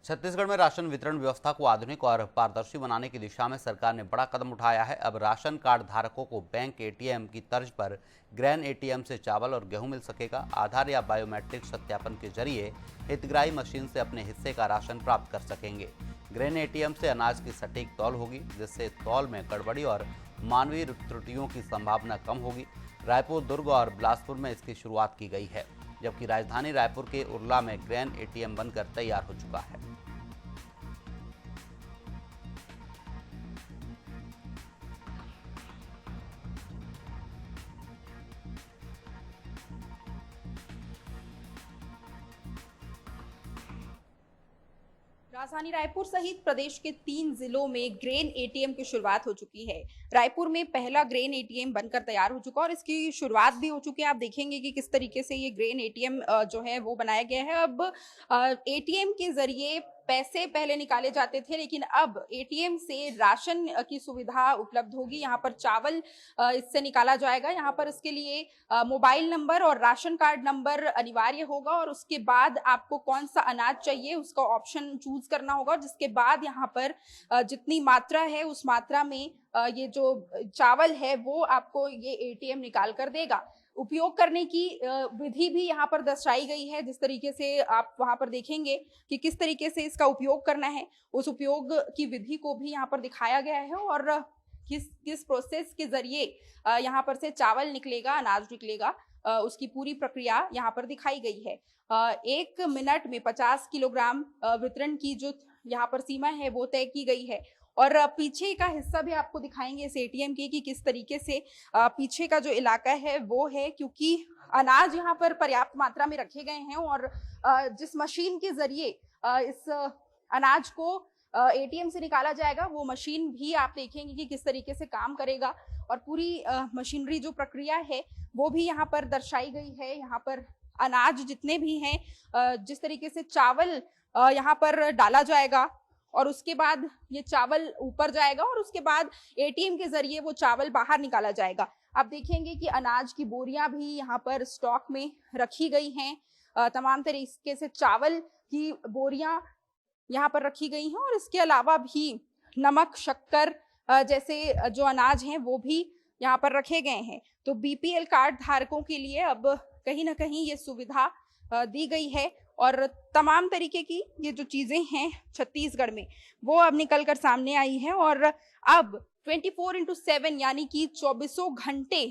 छत्तीसगढ़ में राशन वितरण व्यवस्था को आधुनिक और पारदर्शी बनाने की दिशा में सरकार ने बड़ा कदम उठाया है। अब राशन कार्ड धारकों को बैंक एटीएम की तर्ज पर ग्रैन एटीएम से चावल और गेहूं मिल सकेगा। आधार या बायोमेट्रिक सत्यापन के जरिए हितग्राही मशीन से अपने हिस्से का राशन प्राप्त कर सकेंगे। ग्रैन एटीएम से अनाज की सटीक तौल होगी, जिससे तौल में गड़बड़ी और मानवीय त्रुटियों की संभावना कम होगी। रायपुर, दुर्ग और बिलासपुर में इसकी शुरुआत की गई है, जबकि राजधानी रायपुर के उरला में ग्रैन एटीएम बनकर तैयार हो चुका है। राजधानी रायपुर सहित प्रदेश के 3 जिलों में ग्रेन एटीएम की शुरुआत हो चुकी है। रायपुर में पहला ग्रेन एटीएम बनकर तैयार हो चुका और इसकी शुरुआत भी हो चुकी है। आप देखेंगे कि किस तरीके से ये ग्रेन एटीएम जो है वो बनाया गया है। अब एटीएम के जरिए पैसे पहले निकाले जाते थे, लेकिन अब एटीएम से राशन की सुविधा उपलब्ध होगी। यहाँ पर चावल इससे निकाला जाएगा। यहाँ पर इसके लिए मोबाइल नंबर और राशन कार्ड नंबर अनिवार्य होगा और उसके बाद आपको कौन सा अनाज चाहिए उसका ऑप्शन चूज करना होगा, जिसके बाद यहाँ पर जितनी मात्रा है उस मात्रा में ये जो चावल है वो आपको ये एटीएम निकाल कर देगा। उपयोग करने की विधि भी यहाँ पर दर्शाई गई है। जिस तरीके से आप वहां पर देखेंगे कि किस तरीके से इसका उपयोग करना है, उस उपयोग की विधि को भी यहाँ पर दिखाया गया है और किस प्रोसेस के जरिए यहाँ पर से चावल निकलेगा, अनाज निकलेगा, उसकी पूरी प्रक्रिया यहाँ पर दिखाई गई है। 1 मिनट में 50 किलोग्राम वितरण की जो यहाँ पर सीमा है वो तय की गई है। और पीछे का हिस्सा भी आपको दिखाएंगे इस एटीएम के कि किस तरीके से पीछे का जो इलाका है वो है, क्योंकि अनाज यहाँ पर पर्याप्त मात्रा में रखे गए हैं और जिस मशीन के जरिए इस अनाज को एटीएम से निकाला जाएगा वो मशीन भी आप देखेंगे कि किस तरीके से काम करेगा और पूरी मशीनरी जो प्रक्रिया है वो भी यहाँ पर दर्शाई गई है। यहाँ पर अनाज जितने भी हैं, जिस तरीके से चावल यहाँ पर डाला जाएगा और उसके बाद ये चावल ऊपर जाएगा और उसके बाद एटीएम के जरिए वो चावल बाहर निकाला जाएगा। आप देखेंगे कि अनाज की बोरियां भी यहाँ पर स्टॉक में रखी गई हैं। तमाम तरीके से चावल की बोरियां यहाँ पर रखी गई हैं और इसके अलावा भी नमक, शक्कर जैसे जो अनाज हैं वो भी यहाँ पर रखे गए हैं। तो बीपीएल कार्ड धारकों के लिए अब कहीं ना कहीं ये सुविधा दी गई है और तमाम तरीके की ये जो चीजें हैं छत्तीसगढ़ में वो अब निकल कर सामने आई है और अब 24/7 यानी कि 24 घंटे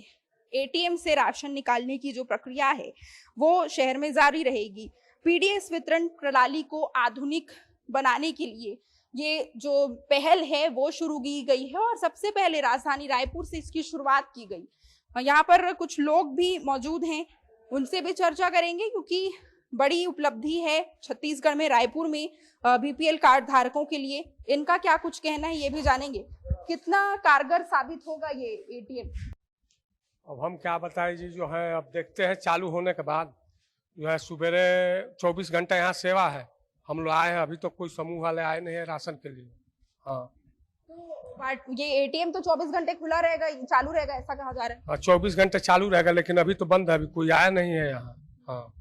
एटीएम से राशन निकालने की जो प्रक्रिया है वो शहर में जारी रहेगी। पीडीएस वितरण प्रणाली को आधुनिक बनाने के लिए ये जो पहल है वो शुरू की गई है और सबसे पहले राजधानी रायपुर से इसकी शुरुआत की गई। यहाँ पर कुछ लोग भी मौजूद हैं, उनसे भी चर्चा करेंगे क्योंकि बड़ी उपलब्धि है छत्तीसगढ़ में, रायपुर में बीपीएल कार्ड धारकों के लिए। इनका क्या कुछ कहना है ये भी जानेंगे। कितना कारगर साबित होगा ये एटीएम? अब हम क्या बताएं जी, जो है अब देखते हैं चालू होने के बाद जो है सुबेरे 24 घंटे यहाँ सेवा है। हम लोग आए हैं, अभी तो कोई समूह वाले आए नहीं है राशन के लिए। हाँ, तो ये एटीएम तो 24 घंटे खुला रहेगा, चालू रहेगा ऐसा कहा जा रहा है? हाँ, 24 घंटे चालू रहेगा, लेकिन अभी तो बंद है, अभी कोई आया नहीं है यहाँ। हाँ,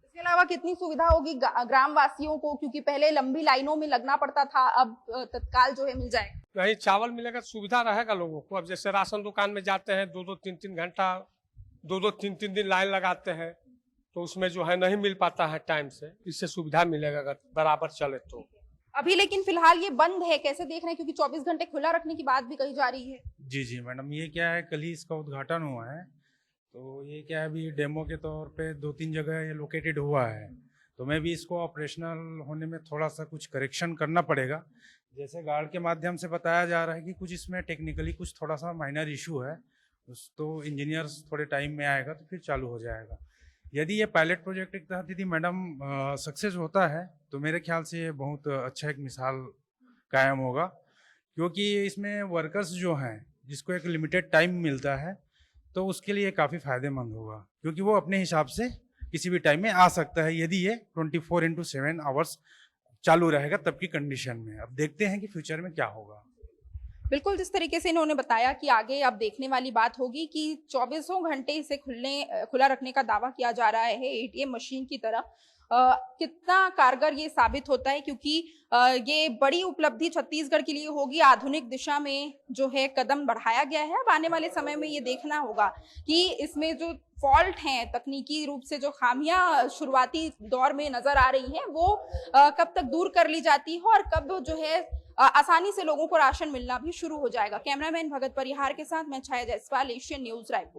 इसके अलावा कितनी सुविधा होगी ग्राम वासियों को, क्योंकि पहले लंबी लाइनों में लगना पड़ता था, अब तत्काल जो है मिल जाएगा? कहीं चावल मिलेगा, सुविधा रहेगा लोगों को। अब जैसे राशन दुकान में जाते हैं 2-2, 3-3 घंटा, 2-2, 3-3 दिन लाइन लगाते हैं, तो उसमें जो है नहीं मिल पाता है टाइम से। इससे सुविधा मिलेगा अगर बराबर चले तो। अभी लेकिन फिलहाल ये बंद है, कैसे देख रहे हैं, क्योंकि 24 घंटे खुला रखने की बात भी कही जा रही है? जी मैडम, ये क्या है, कल ही इसका उद्घाटन हुआ है। तो ये क्या है, अभी डेमो के तौर पे 2-3 जगह ये लोकेटेड हुआ है, तो मैं भी इसको ऑपरेशनल होने में थोड़ा सा कुछ करेक्शन करना पड़ेगा। जैसे गार्ड के माध्यम से बताया जा रहा है कि कुछ इसमें टेक्निकली कुछ थोड़ा सा माइनर इशू है, उस तो इंजीनियर्स थोड़े टाइम में आएगा तो फिर चालू हो जाएगा। यदि ये पायलट प्रोजेक्ट के तहत यदि मैडम सक्सेस होता है तो मेरे ख्याल से ये बहुत अच्छा एक मिसाल कायम होगा, क्योंकि इसमें वर्कर्स जो हैं जिसको एक लिमिटेड टाइम मिलता है तो उसके लिए काफ़ी फ़ायदेमंद होगा, क्योंकि वो अपने हिसाब से किसी भी टाइम में आ सकता है यदि ये 24/7 आवर्स चालू रहेगा तब की कंडीशन में। अब देखते हैं कि फ्यूचर में क्या होगा। बिल्कुल, जिस तरीके से इन्होंने बताया कि आगे अब देखने वाली बात होगी कि 24 घंटे इसे खुला रखने का दावा किया जा रहा है एटीएम मशीन की तरह। कितना कारगर ये साबित होता है, क्योंकि ये बड़ी उपलब्धि छत्तीसगढ़ के लिए होगी। आधुनिक दिशा में जो है कदम बढ़ाया गया है। अब आने वाले समय में ये देखना होगा कि इसमें जो फॉल्ट हैं, तकनीकी रूप से जो खामियां शुरुआती दौर में नजर आ रही हैं, वो कब तक दूर कर ली जाती है और कब जो है आसानी से लोगों को राशन मिलना भी शुरू हो जाएगा। कैमरामैन भगत परिहार के साथ मैं छाया जायसवाल, एशियन न्यूज, रायपुर।